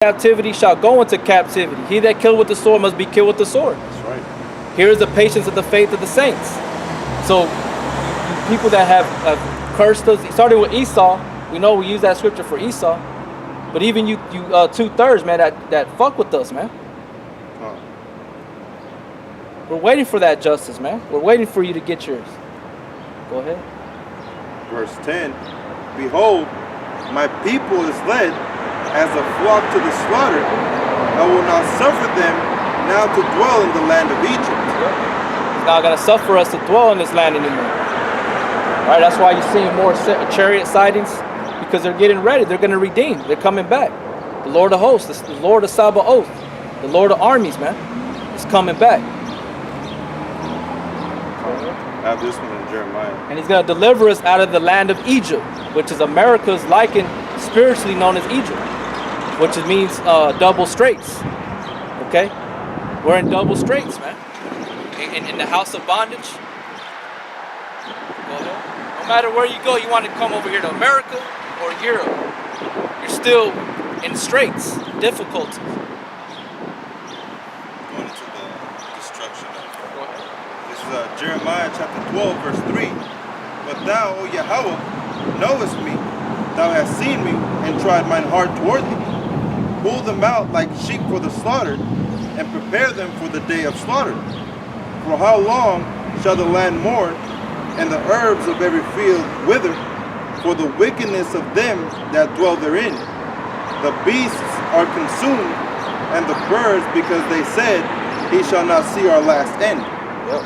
captivity shall go into captivity. He that killed with the sword must be killed with the sword. That's right. Here is the patience of the faith of the saints. So people that have cursed us, starting with Esau, we know we use that scripture for Esau, but even you 2/3, man, that fuck with us, man. We're waiting for that justice, man. We're waiting for you to get yours. Go ahead. Verse 10, behold, my people is led as a flock to the slaughter. I will not suffer them now to dwell in the land of Egypt. He's not going to suffer us to dwell in this land anymore. All right, that's why you're seeing more chariot sightings, because they're getting ready. They're going to redeem. They're coming back. The Lord of hosts, the Lord of Sabaoth, the Lord of armies, man, is coming back. I have this one in Jeremiah. And he's going to deliver us out of the land of Egypt, which is America's likened spiritually known as Egypt, which means double straits. Okay? We're in double straits, man. In the house of bondage. Go ahead. No matter where you go, you want to come over here to America or Europe, you're still in straits, difficulties. Going into the destruction of. This is Jeremiah chapter 12, verse 3. But thou, O Yahweh, knowest me. Thou hast seen me and tried mine heart toward thee. Pull them out like sheep for the slaughter, and prepare them for the day of slaughter. For how long shall the land mourn, and the herbs of every field wither, for the wickedness of them that dwell therein? The beasts are consumed, and the birds, because they said, he shall not see our last end. Yep.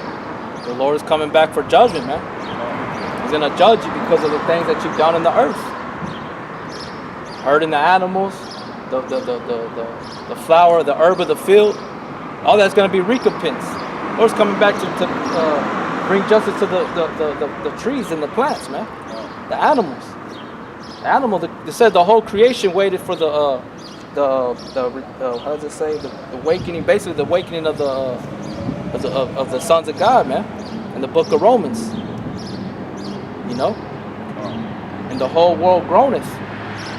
The Lord is coming back for judgment, man. He's going to judge you because of the things that you've done in the earth. Hurting the animals, the flower, the herb of the field, all that's going to be recompensed. The Lord's coming back to bring justice to the trees and the plants, man. The animals. The animal, they said the whole creation waited for the how does it say? The awakening, basically the awakening of the sons of God, man, in the book of Romans. You know? And the whole world groaneth,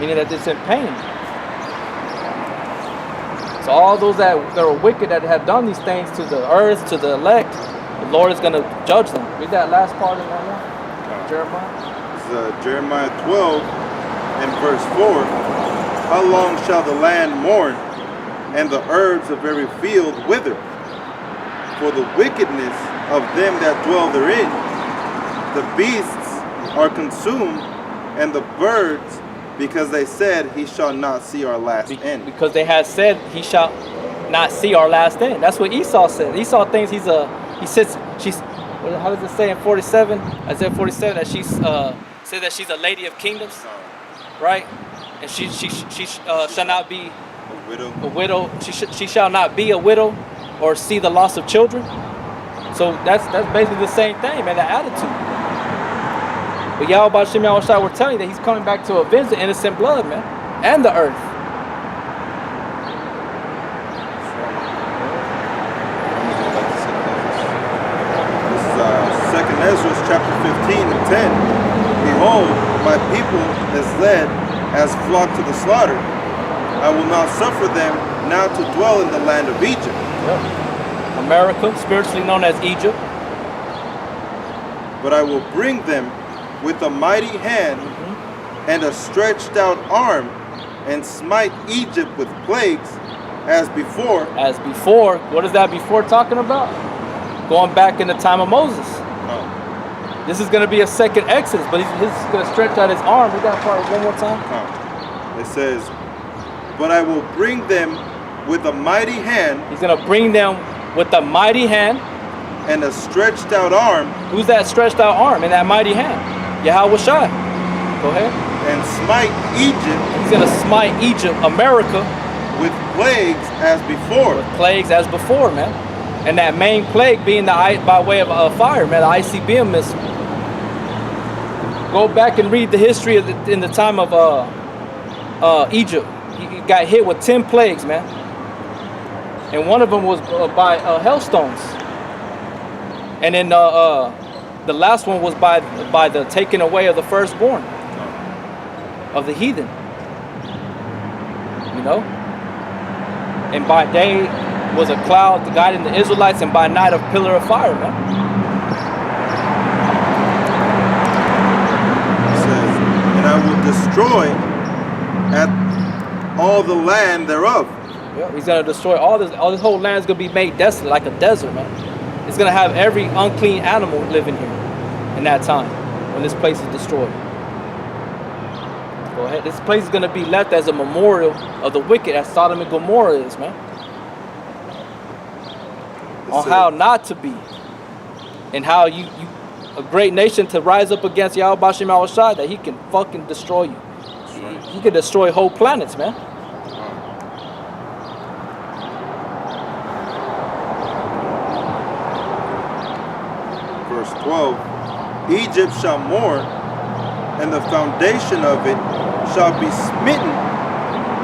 meaning that it's in pain. So all those that are wicked, that have done these things to the earth, to the elect, the Lord is going to judge them. Read that last part of that one, Jeremiah. This is Jeremiah 12 and verse 4. How long shall the land mourn, and the herbs of every field wither? For the wickedness of them that dwell therein. The beasts are consumed, and the birds, because they said, he shall not see our last end. Because they had said, he shall not see our last end. That's what Esau said. Esau thinks she's, how does it say in 47? Isaiah 47, that she's, said that she's a lady of kingdoms, right? And she shall not be a widow. She shall not be a widow or see the loss of children. So that's basically the same thing, man, the attitude. But Yahweh Shem Yahushua, we're telling you that he's coming back to avenge the innocent blood, man, and the earth. This is 2nd Ezra chapter 15 and 10. Behold, my people is led as flock to the slaughter. I will not suffer them now to dwell in the land of Egypt. Yep. America, spiritually known as Egypt. But I will bring them with a mighty hand and a stretched out arm, and smite Egypt with plagues as before. As before. What is that before talking about? Going back in the time of Moses. Oh. This is going to be a second Exodus, but he's going to stretch out his arm. Read that part one more time. Oh. It says, but I will bring them with a mighty hand. He's going to bring them with a mighty hand. And a stretched out arm. Who's that stretched out arm and that mighty hand? Yahweh Shai. Go ahead. And smite Egypt. He's going to smite Egypt, America. With plagues as before. With plagues as before, man. And that main plague being by way of fire, man, the ICBM missile. Go back and read the history of in the time of Egypt. He got hit with 10 plagues, man. And one of them was by hailstones. And then the last one was by the taking away of the firstborn of the heathen. You know? and by day was a cloud guiding the Israelites, and by night a pillar of fire, man. It says, and I will destroy at all the land thereof. Yeah, he's gonna destroy all this. All this whole land is gonna be made desolate, like a desert, man. It's gonna have every unclean animal living here in that time when this place is destroyed. Go ahead. This place is gonna be left as a memorial of the wicked, as Sodom and Gomorrah is, man. On how not to be, and how you a great nation to rise up against Yahweh Bashim Al-Shai, that he can fucking destroy you. He can destroy whole planets, man. Verse 12, Egypt shall mourn, and the foundation of it shall be smitten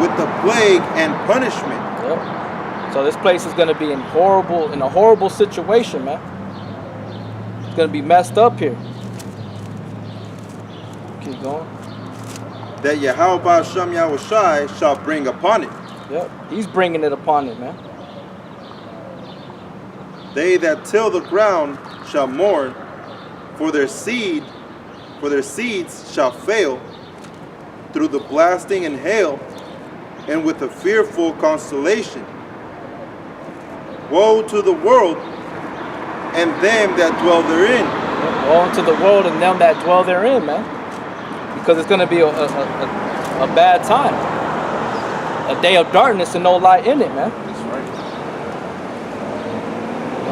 with the plague and punishment. Yep. So this place is going to be in a horrible situation, man. It's going to be messed up here. Keep going. That Yahweh Ba'ashem Yahushai shall bring upon it. Yep. He's bringing it upon it, man. They that till the ground shall mourn, for their seeds shall fail through the blasting and hail, and with a fearful constellation. Woe to the world and them that dwell therein. Woe unto the world and them that dwell therein, man. Because it's going to be a bad time. A day of darkness and no light in it, man. That's right.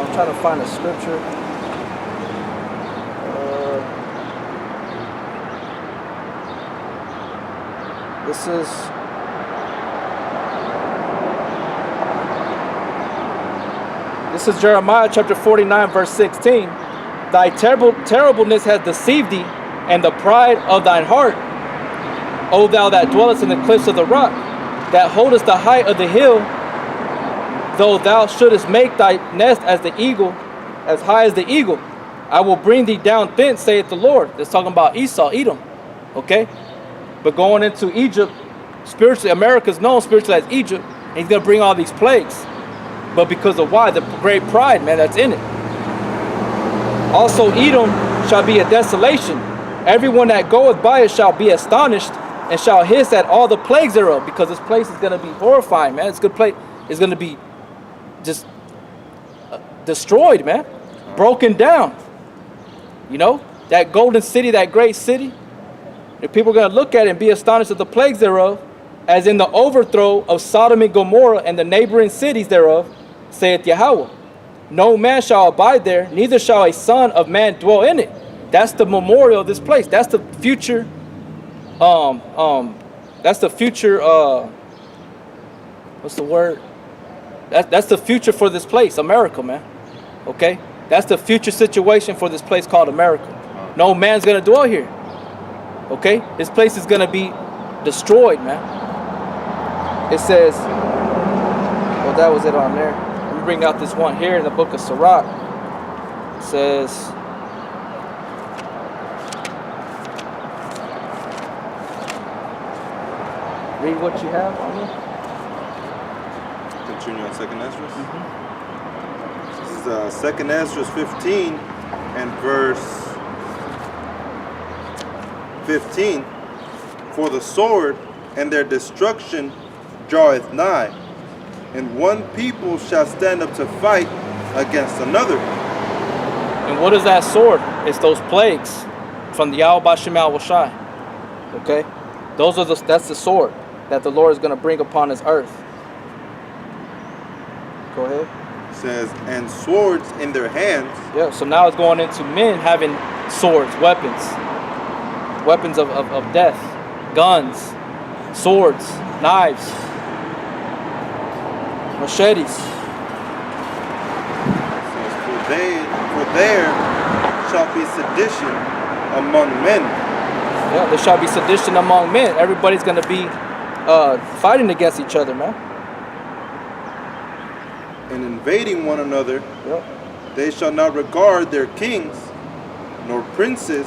I'm trying to find a scripture. This is Jeremiah chapter 49, verse 16. Thy terribleness has deceived thee, and the pride of thine heart, O thou that dwellest in the cliffs of the rock, that holdest the height of the hill, though thou shouldest make thy nest as the eagle, as high as the eagle, I will bring thee down thence, saith the Lord. That's talking about Esau, Edom. Okay? But going into Egypt, spiritually, America's known spiritually as Egypt, and he's going to bring all these plagues. But because of why? The great pride, man, that's in it. Also, Edom shall be a desolation. Everyone that goeth by it shall be astonished, and shall hiss at all the plagues thereof, because this place is going to be horrifying, man. It's a good place. It's going to be just destroyed, man. Broken down. You know, that golden city, that great city. And people are going to look at it and be astonished at the plagues thereof, as in the overthrow of Sodom and Gomorrah and the neighboring cities thereof, saith Yahweh. No man shall abide there, neither shall a son of man dwell in it. That's the memorial of this place. That's the future. That's the future. What's the word? That's the future for this place, America, man. Okay, that's the future situation for this place called America. No man's gonna dwell here. Okay, this place is gonna be destroyed, man. It says, well, that was it on there. Let me bring out this one here in the book of Sirach. It says, read what you have on here. Continue on 2nd Esdras. This is 2nd Esdras 15 and verse 15. For the sword and their destruction draweth nigh, and one people shall stand up to fight against another. And what is that sword? It's those plagues from the Yahweh Bashim Al-Shai. Okay? That's the sword that the Lord is going to bring upon his earth. Go ahead. It says, and swords in their hands. Yeah, so now it's going into men having swords, weapons of death, guns, swords, knives, machetes. For there shall be sedition among men. Yeah, there shall be sedition among men. Everybody's going to be fighting against each other, man. And invading one another. Yep. They shall not regard their kings nor princes,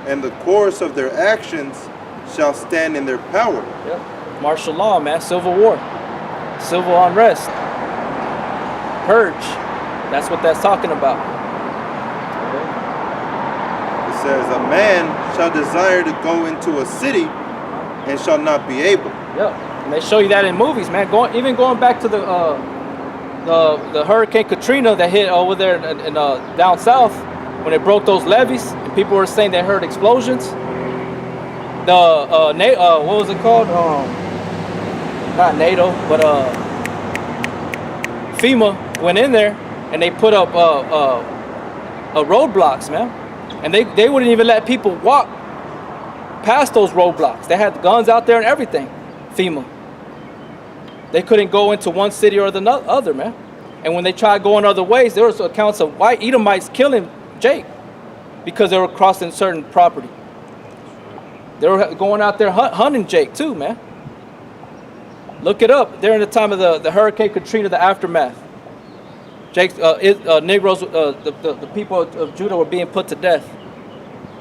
and the course of their actions shall stand in their power. Yep. Martial law, man. Civil war. Civil unrest. Purge. That's what that's talking about. It says, a man shall desire to go into a city and shall not be able. Yep. And they show you that in movies, man. Even going back to the Hurricane Katrina that hit over there in down south, when they broke those levees and people were saying they heard explosions. What was it called? Not NATO, but FEMA went in there and they put up roadblocks, man. And they wouldn't even let people walk past those roadblocks. They had guns out there and everything. FEMA. They couldn't go into one city or the other, man. And when they tried going other ways, there was accounts of white Edomites killing Jake because they were crossing certain property. They were going out there hunting Jake too, man. Look it up. During the time of the Hurricane Katrina, the aftermath. Jake's Negroes, the people of Judah were being put to death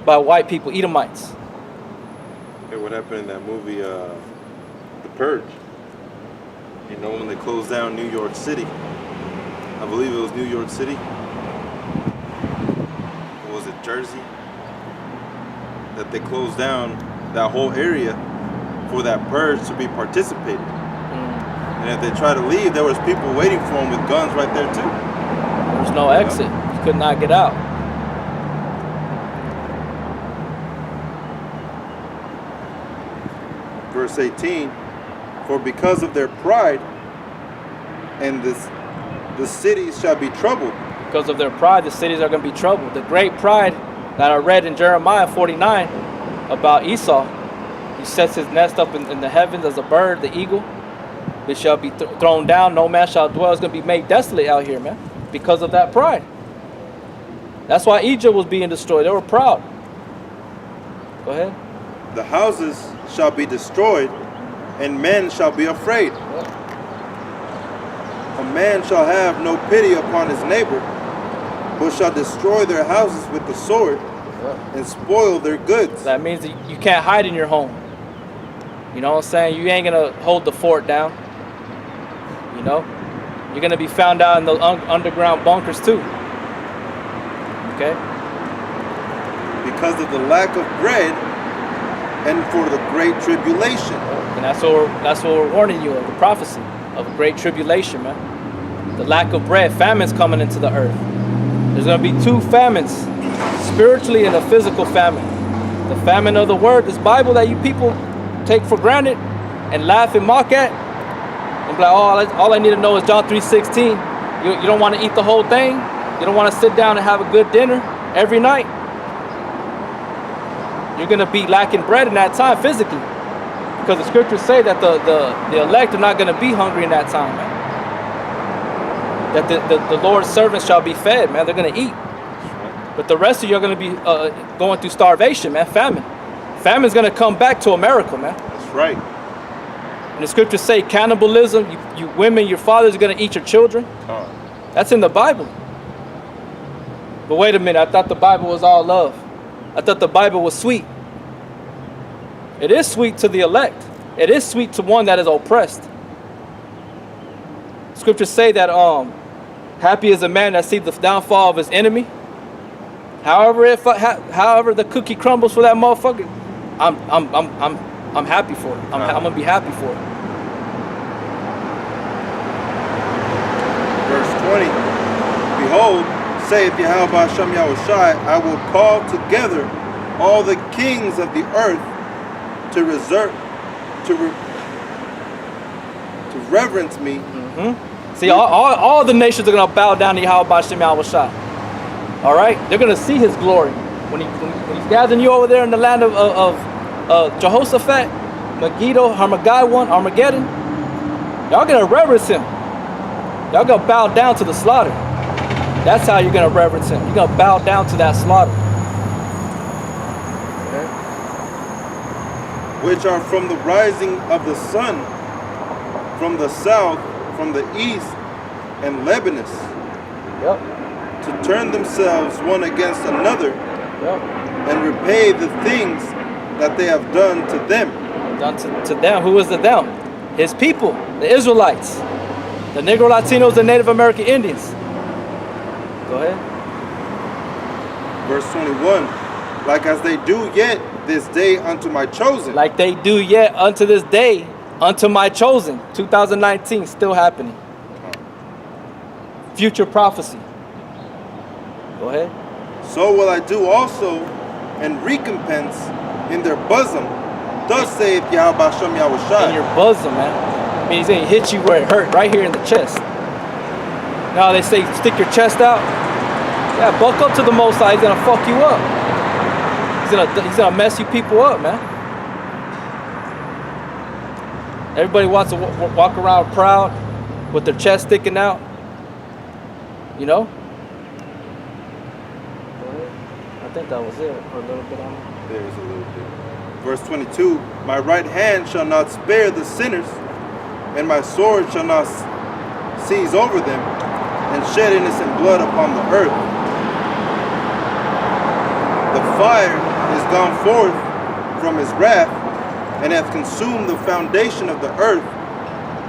by white people, Edomites. Hey, what happened in that movie, The Purge? You know, when they closed down New York City. I believe it was New York City. Or was it Jersey? That they closed down that whole area for that purge to be participated. And if they try to leave, there was people waiting for them with guns right there too. There was no exit. You could not get out. Verse 18, for because of their pride, and the cities shall be troubled. Because of their pride, the cities are going to be troubled. The great pride that I read in Jeremiah 49 about Esau. He sets his nest up in the heavens as a bird, the eagle. It shall be thrown down, no man shall dwell. It's going to be made desolate out here, man, because of that pride. That's why Egypt was being destroyed. They were proud. Go ahead. The houses shall be destroyed, and men shall be afraid. A man shall have no pity upon his neighbor, but shall destroy their houses with the sword and spoil their goods. That means that you can't hide in your home. You know what I'm saying? You ain't going to hold the fort down. You know? You're going to be found out in the underground bunkers too. Okay? Because of the lack of bread and for the great tribulation. And that's what we're warning you of, the prophecy of a great tribulation, man. The lack of bread. Famine's coming into the earth. There's going to be two famines, spiritually and a physical famine. The famine of the word, this Bible that you people take for granted and laugh and mock at, and be like, oh, all I need to know is John 3:16. You don't want to eat the whole thing. You don't want to sit down and have a good dinner every night. You're going to be lacking bread in that time physically, because the scriptures say that the elect are not going to be hungry in that time, man. That the Lord's servants shall be fed, man. They're going to eat. But the rest of you are going to be going through starvation, man. Famine. Famine's going to come back to America, man. That's right. And the scriptures say cannibalism, you women, your fathers are going to eat your children. That's in the Bible. But wait a minute, I thought the Bible was all love. I thought the Bible was sweet. It is sweet to the elect. It is sweet to one that is oppressed. Scriptures say that happy is a man that sees the downfall of his enemy. However the cookie crumbles for that motherfucker, I'm happy for it. I'm gonna be happy for it. Verse 20. Behold, saith Yahweh Hashem Yahushai, I will call together all the kings of the earth to reverence me. See, all the nations are gonna bow down to Yahweh Hashem Yahushai. All right, they're gonna see His glory when He's gathering you over there in the land of Jehoshaphat, Megiddo, Armageddon. Y'all gonna reverence Him. Y'all gonna bow down to the slaughter. That's how you're gonna reverence Him. You're gonna bow down to that slaughter. Okay. Which are from the rising of the sun, from the south, from the east, and Lebanus. Yep. To turn themselves one against another, Yep. and repay the things that they have done to them. Done to them. Who is the them? His people. The Israelites. The Negro Latinos, the Native American Indians. Go ahead. Verse 21. Like as they do yet this day unto my chosen. Like they do yet unto this day unto my chosen. 2019, still happening. Future prophecy. Go ahead. So will I do also and recompense in their bosom. Thus saith Yahweh Hashem Yahushai. In your bosom, man. I mean, he's gonna hit you where it hurt, right here in the chest. Now they say stick your chest out. Yeah, buck up to the Most High. He's gonna fuck you up. He's gonna mess you people up, man. Everybody wants to walk around proud with their chest sticking out. You know? I think that was it, or a little bit on it. There's a little bit. Verse 22. My right hand shall not spare the sinners, and my sword shall not seize over them, and shed innocent blood upon the earth. The fire is gone forth from his wrath, and hath consumed the foundation of the earth,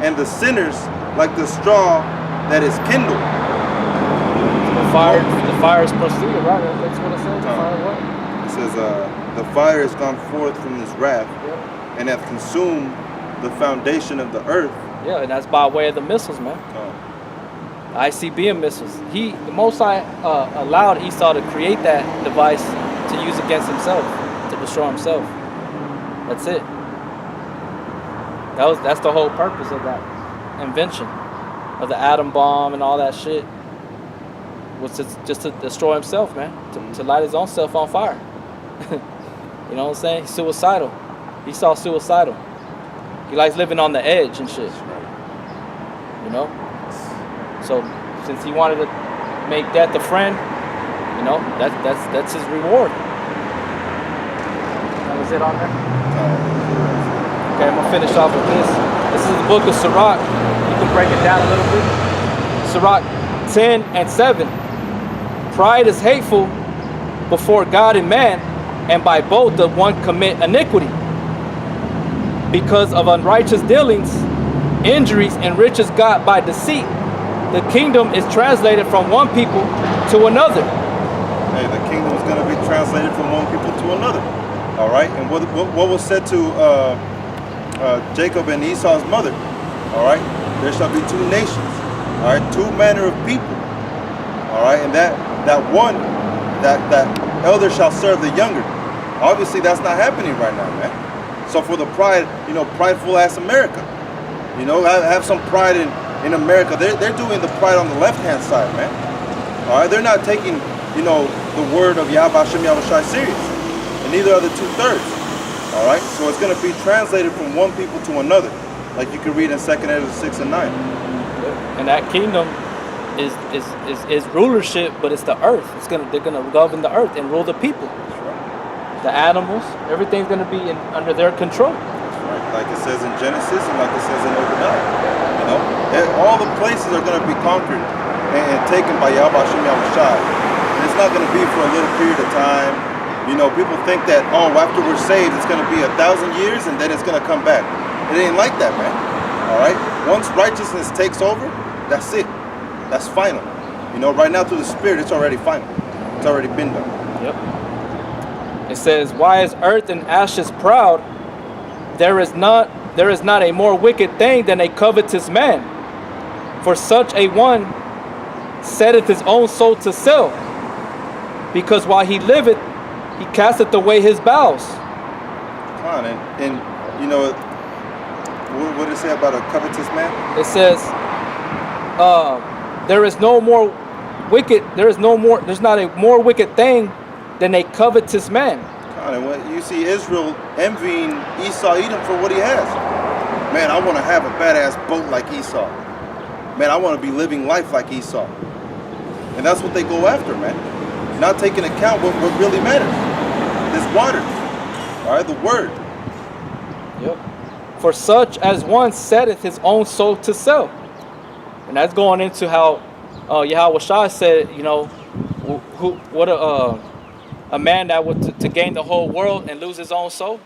and the sinners like the straw that is kindled. The fire is proceeded, right? That's what it says. The fire what? It says, the fire is gone forth from his wrath, and hath consumed the foundation of the earth. Yeah, and that's by way of the missiles, man. ICBM missiles. The Most High allowed Esau to create that device to use against himself, to destroy himself. That's it. That's the whole purpose of that invention of the atom bomb and all that shit. Was just to destroy himself, man. To light his own self on fire. You know what I'm saying? He's suicidal. Esau suicidal. He likes living on the edge and shit. You know? So since he wanted to make death a friend, you know, that's his reward. That was it on there? Okay, I'm gonna finish off with this. This is the book of Sirach. You can break it down a little bit. Sirach 10 and 7. Pride is hateful before God and man, and by both the one commit iniquity. Because of unrighteous dealings, injuries, and riches got by deceit, the kingdom is translated from one people to another. Hey, the kingdom is going to be translated from one people to another. All right, and what was said to Jacob and Esau's mother? All right, there shall be two nations. All right, two manner of people. All right, and that elder shall serve the younger. Obviously, that's not happening right now, man. So for the pride, you know, prideful ass America, you know, have some pride in America. They're doing the pride on the left-hand side, man. All right, they're not taking, you know, the word of Yahweh Hashem Yahushai serious, and neither are the 2/3. All right, so it's going to be translated from one people to another, like you can read in 2nd Ezra 6 and 9. And that kingdom is rulership, but it's the earth. They're gonna govern the earth and rule the people. The animals, everything's gonna be under their control. Right. Like it says in Genesis and like it says in Obadiah. You know, all the places are gonna be conquered and taken by Yahweh Hashem Yahushai. And it's not gonna be for a little period of time. You know, people think that, oh, after we're saved, it's gonna be 1,000 years and then it's gonna come back. It ain't like that, man. All right. Once righteousness takes over, that's it. That's final. You know, right now through the Spirit, it's already final. It's already been done. Yep. It says, "Why is earth and ashes proud? There is not a more wicked thing than a covetous man. For such a one setteth his own soul to sell, because while he liveth, he casteth away his bowels." Come on, and you know, what did it say about a covetous man? It says, there's not a more wicked thing than a covetous man. When you see Israel envying Esau Edom for what he has. Man, I want to have a badass boat like Esau. Man, I want to be living life like Esau. And that's what they go after, man. Not taking account what really matters. This water. All right, the word. Yep. For such as one setteth his own soul to sell. And that's going into how Yahweh Shai said, you know, a man that would to gain the whole world and lose his own soul.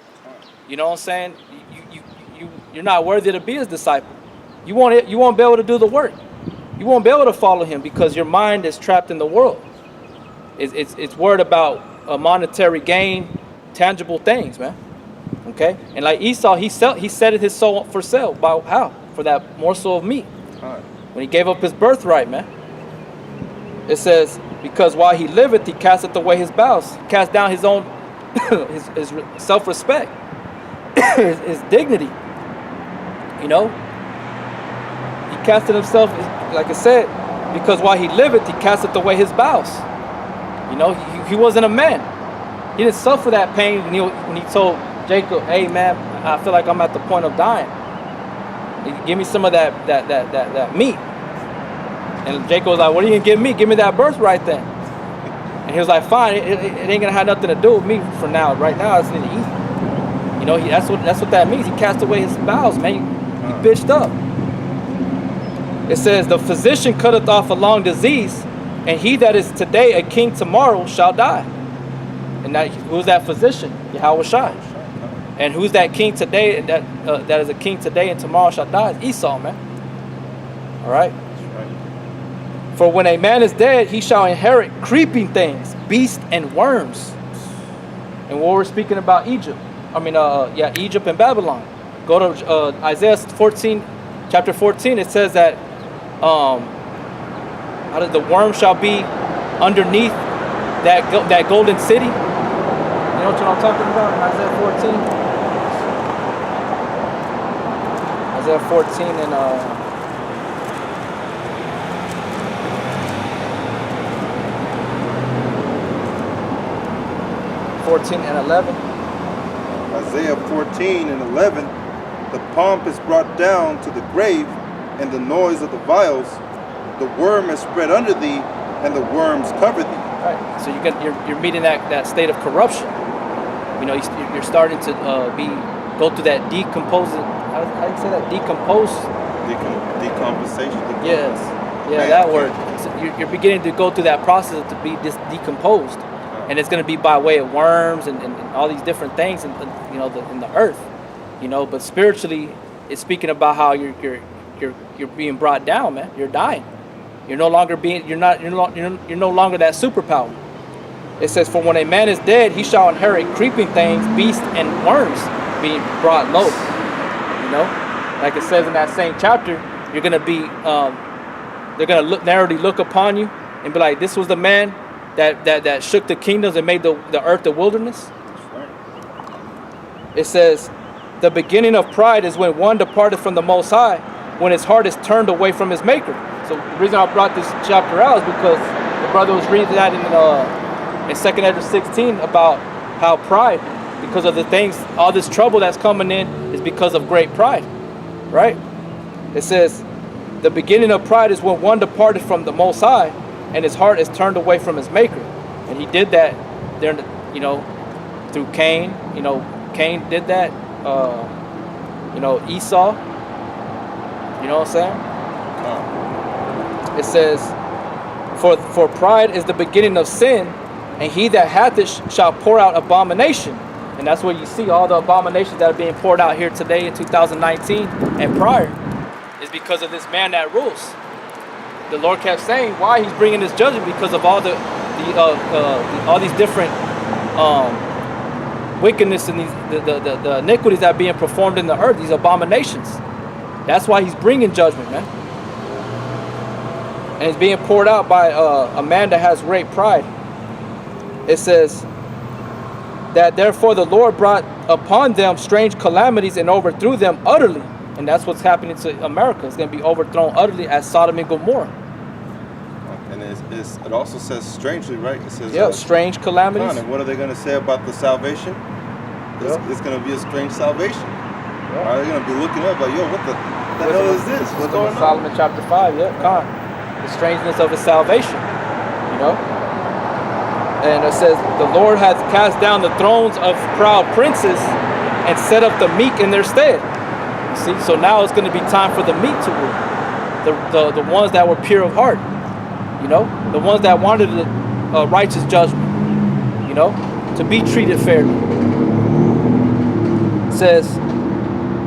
You know what I'm saying? You're not worthy to be his disciple. You won't be able to do the work. You won't be able to follow him because your mind is trapped in the world. It's worried about a monetary gain, tangible things, man. Okay? And like Esau, he set his soul for sale. By how? For that morsel of meat. When he gave up his birthright, man. It says, because while he liveth, he casteth away his bowels. He cast down his own his self-respect, his dignity. You know? He casted himself, like I said, because while he liveth, he casteth away his bowels. You know, he wasn't a man. He didn't suffer that pain when he told Jacob, hey man, I feel like I'm at the point of dying. Give me some of that meat. And Jacob was like, what are you gonna give me? Give me that birthright then. And he was like, fine, it ain't gonna have nothing to do with me for now. Right now, I just need to eat. You know, that's what that means. He cast away his bowels, man. He bitched up. It says, the physician cutteth off a long disease, and he that is today a king tomorrow shall die. And who's that physician? Yahweh Shai. And who's that king today that is a king today and tomorrow shall die? It's Esau, man. All right. For when a man is dead, he shall inherit creeping things, beasts and worms. And what we're speaking about Egypt. Egypt and Babylon. Go to Isaiah 14, chapter 14. It says that the worm shall be underneath that golden city. You know what I'm talking about in Isaiah 14? Isaiah 14 and 14 and 11. Isaiah 14 and 11. The pomp is brought down to the grave, and the noise of the vials. The worm is spread under thee, and the worms cover thee. Right. So you're meeting that state of corruption. You know, you're starting to go through that decomposing. How do you say that? Decomposition. Yes. Yeah, that word. So you're beginning to go through that process to be decomposed, and it's going to be by way of worms and all these different things, in the earth. You know, but spiritually, it's speaking about how you're being brought down, man. You're dying. You're no longer you're no longer that superpower. It says, for when a man is dead, he shall inherit creeping things, beasts, and worms being brought low. You know, like it says in that same chapter, you're gonna be, they're gonna narrowly look upon you and be like, this was the man that shook the kingdoms and made the earth the wilderness. It says, the beginning of pride is when one departed from the Most High, when his heart is turned away from his Maker. So the reason I brought this chapter out is because the brother was reading that in 2nd Ezra 16 about how pride, because of the things, all this trouble that's coming in is because of great pride, right? It says, the beginning of pride is when one departed from the Most High and his heart is turned away from his Maker. And he did that there, through Cain. Cain did that. Esau. You know what I'm saying? It says, for pride is the beginning of sin, and he that hath it shall pour out abomination. And that's where you see all the abominations that are being poured out here today in 2019 and prior, is because of this man that rules. The Lord kept saying why he's bringing this judgment, because of all all these different wickedness and the iniquities that are being performed in the earth, these abominations. That's why he's bringing judgment, man. And it's being poured out by a man that has great pride. It says that therefore the Lord brought upon them strange calamities and overthrew them utterly. And that's what's happening to America. It's going to be overthrown utterly as Sodom and Gomorrah. And it also says strangely, right? It says strange calamities. And what are they going to say about the salvation? It's going to be a strange salvation. They're going to be looking up like, yo, what the hell is this? What's going on? Solomon chapter 5, the strangeness of his salvation, And it says, the Lord hath cast down the thrones of proud princes and set up the meek in their stead. See, so now it's going to be time for the meek to rule. The ones that were pure of heart, the ones that wanted a righteous judgment, to be treated fairly. It says,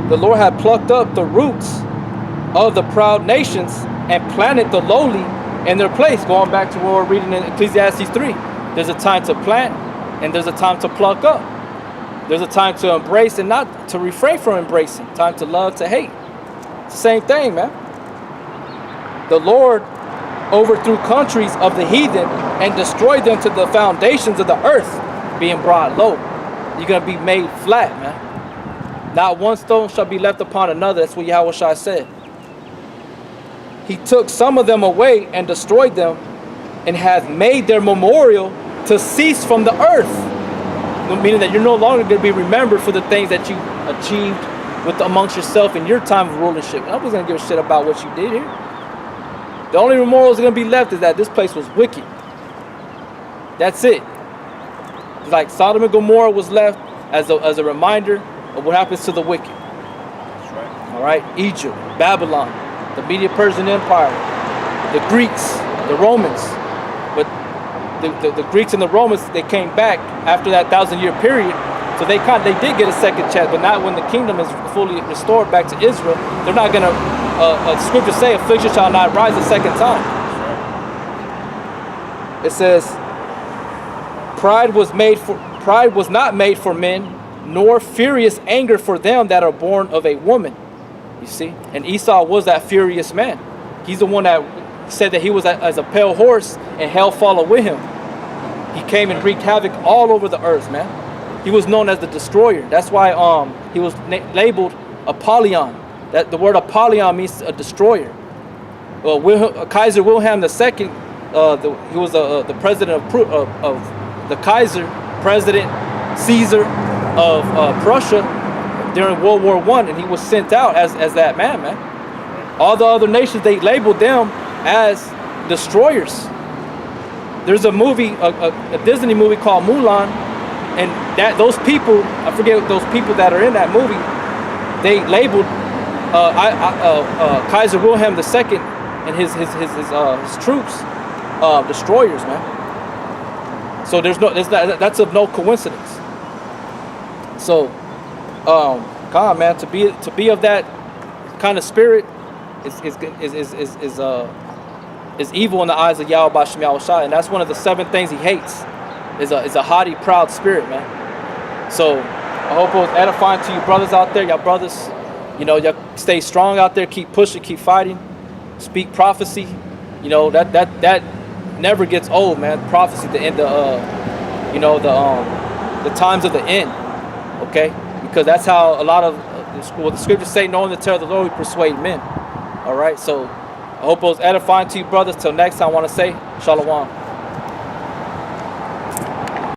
the Lord had plucked up the roots of the proud nations and planted the lowly in their place. Going back to what we're reading in Ecclesiastes 3. There's a time to plant and there's a time to pluck up. There's a time to embrace and not to refrain from embracing. Time to love, to hate. It's the same thing, man. The Lord overthrew countries of the heathen and destroyed them to the foundations of the earth, being brought low. You're going to be made flat, man. Not one stone shall be left upon another. That's what Yahushua said. He took some of them away and destroyed them, and hath made their memorial to cease from the earth. Meaning that you're no longer going to be remembered for the things that you achieved with amongst yourself in your time of rulership. Nobody's going to give a shit about what you did here. The only memorial that's going to be left is that this place was wicked. That's it. Like Sodom and Gomorrah was left as a reminder of what happens to the wicked. That's right. All right, Egypt, Babylon, the Medo-Persian Empire, the Greeks, the Romans. But the Greeks and the Romans, they came back after that 1,000-year period. So they did get a second chance, but not when the kingdom is fully restored back to Israel. They're not going to, scripture say, affliction shall not rise a second time. It says, pride was not made for men, nor furious anger for them that are born of a woman. You see? And Esau was that furious man. He's the one that said that he was as a pale horse and hell followed with him. He came and wreaked havoc all over the earth, man. He was known as the destroyer. That's why he was labeled Apollyon. That the word Apollyon means a destroyer. Kaiser Wilhelm II, he was the president of the Kaiser, President Caesar of Prussia during World War I, and he was sent out as that man. All the other nations, they labeled them as destroyers. There's a movie, a Disney movie called Mulan, and those people, I forget those people that are in that movie, they labeled Kaiser Wilhelm II and his troops destroyers, man. So that's of no coincidence. So, God, man, to be of that kind of spirit is evil in the eyes of Yahweh B'Shem Yahushua, and that's one of the 7 things he hates. Is a haughty, proud spirit, man. So I hope it was edifying to you brothers out there. Y'all brothers, y'all stay strong out there. Keep pushing, keep fighting. Speak prophecy. That never gets old, man. Prophecy, the end of the times of the end. Okay, because that's how a lot of what the scriptures say. Knowing the terror of the Lord, we persuade men. All right, so I hope it was edifying to you brothers. Till next time, I want to say shalom.